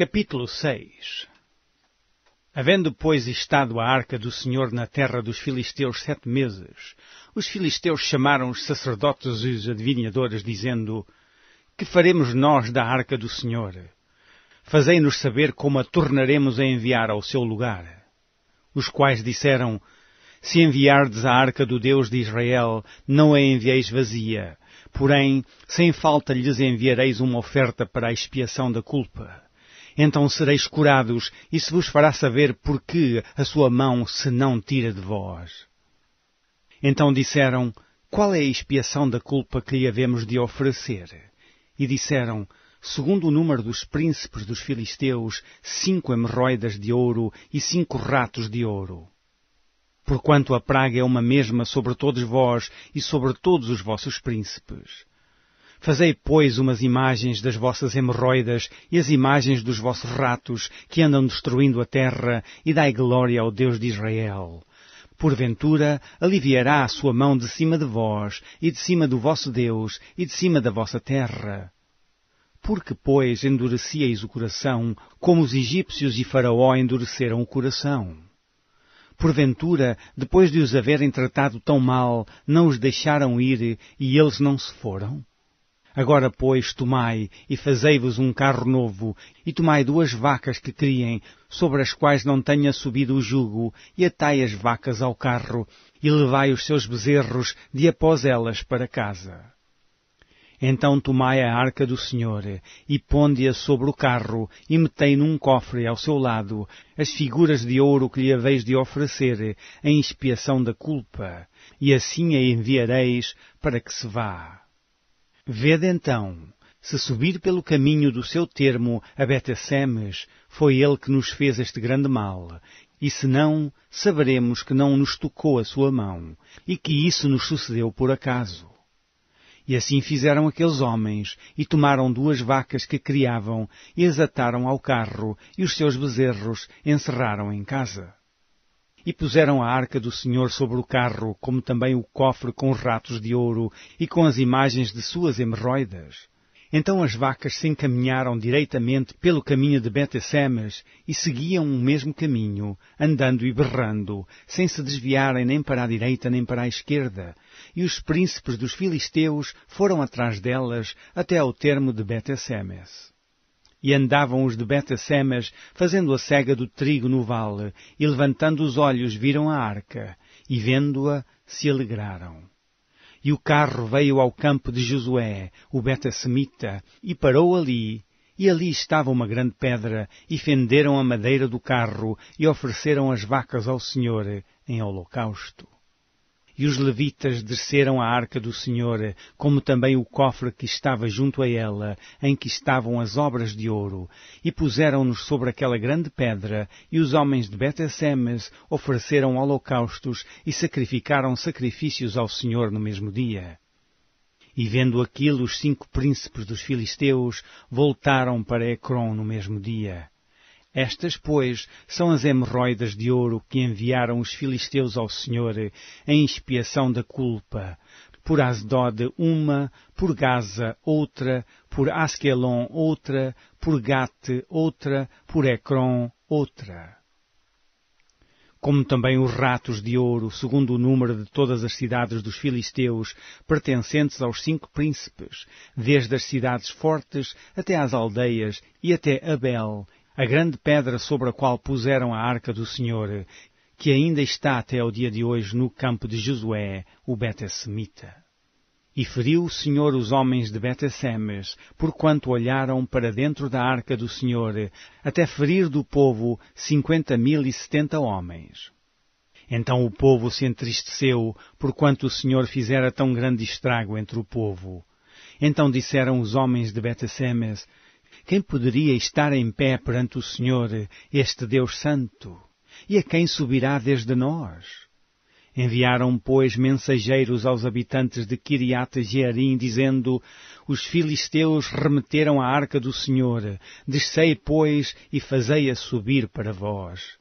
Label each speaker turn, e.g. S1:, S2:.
S1: Capítulo 6. Havendo, pois, estado a arca do Senhor na terra dos filisteus 7 meses, os filisteus chamaram os sacerdotes e os adivinhadores, dizendo: Que faremos nós da arca do Senhor? Fazei-nos saber como a tornaremos a enviar ao seu lugar. Os quais disseram: Se enviardes a arca do Deus de Israel, não a envieis vazia, porém, sem falta lhes enviareis uma oferta para a expiação da culpa. Então sereis curados, e se vos fará saber por que a sua mão se não tira de vós. Então disseram: Qual é a expiação da culpa que lhe havemos de oferecer? E disseram: Segundo o número dos príncipes dos filisteus, 5 hemorroidas de ouro e 5 ratos de ouro. Porquanto a praga é uma mesma sobre todos vós e sobre todos os vossos príncipes. Fazei, pois, umas imagens das vossas hemorroidas e as imagens dos vossos ratos que andam destruindo a terra, e dai glória ao Deus de Israel. Porventura, aliviará a sua mão de cima de vós, e de cima do vosso Deus, e de cima da vossa terra. Porque, pois, endurecieis o coração, como os egípcios e Faraó endureceram o coração? Porventura, depois de os haverem tratado tão mal, não os deixaram ir, e eles não se foram? Agora, pois, tomai, e fazei-vos um carro novo, e tomai 2 vacas que criem, sobre as quais não tenha subido o jugo, e atai as vacas ao carro, e levai os seus bezerros de após elas para casa. Então tomai a arca do Senhor, e ponde-a sobre o carro, e metei num cofre ao seu lado as figuras de ouro que lhe haveis de oferecer, em expiação da culpa, e assim a enviareis para que se vá. Vede então, se subir pelo caminho do seu termo a Bet-semes, foi ele que nos fez este grande mal, e se não, saberemos que não nos tocou a sua mão, e que isso nos sucedeu por acaso. E assim fizeram aqueles homens, e tomaram 2 vacas que criavam, e as ataram ao carro, e os seus bezerros encerraram em casa. E puseram a arca do Senhor sobre o carro, como também o cofre com os ratos de ouro e com as imagens de suas hemorroidas. Então as vacas se encaminharam direitamente pelo caminho de Bet-semes e seguiam o mesmo caminho, andando e berrando, sem se desviarem nem para a direita nem para a esquerda. E os príncipes dos filisteus foram atrás delas até ao termo de Bet-semes. E andavam os de Bet-semes, fazendo a cega do trigo no vale, e levantando os olhos viram a arca, e vendo-a, se alegraram. E o carro veio ao campo de Josué, o Bet-semita, e parou ali, e ali estava uma grande pedra, e fenderam a madeira do carro, e ofereceram as vacas ao Senhor em holocausto. E os levitas desceram a arca do Senhor, como também o cofre que estava junto a ela, em que estavam as obras de ouro, e puseram-nos sobre aquela grande pedra, e os homens de Bet-semes ofereceram holocaustos e sacrificaram sacrifícios ao Senhor no mesmo dia. E vendo aquilo, os 5 príncipes dos filisteus voltaram para Ecrom no mesmo dia. Estas, pois, são as hemorroidas de ouro que enviaram os filisteus ao Senhor em expiação da culpa. Por Asdod uma, por Gaza outra, por Asquelon outra, por Gate outra, por Ecrom outra. Como também os ratos de ouro, segundo o número de todas as cidades dos filisteus, pertencentes aos 5 príncipes, desde as cidades fortes até às aldeias e até Abel, a grande pedra sobre a qual puseram a arca do Senhor, que ainda está até ao dia de hoje no campo de Josué, o Bet-semita. E feriu o Senhor os homens de Bet-semes, porquanto olharam para dentro da arca do Senhor, até ferir do povo 50.070 homens. Então o povo se entristeceu, porquanto o Senhor fizera tão grande estrago entre o povo. Então disseram os homens de Bet-semes: Quem poderia estar em pé perante o Senhor, este Deus Santo? E a quem subirá desde nós? Enviaram, pois, mensageiros aos habitantes de Quiriate-Jearim, dizendo: Os filisteus remeteram a arca do Senhor. Descei, pois, e fazei-a subir para vós.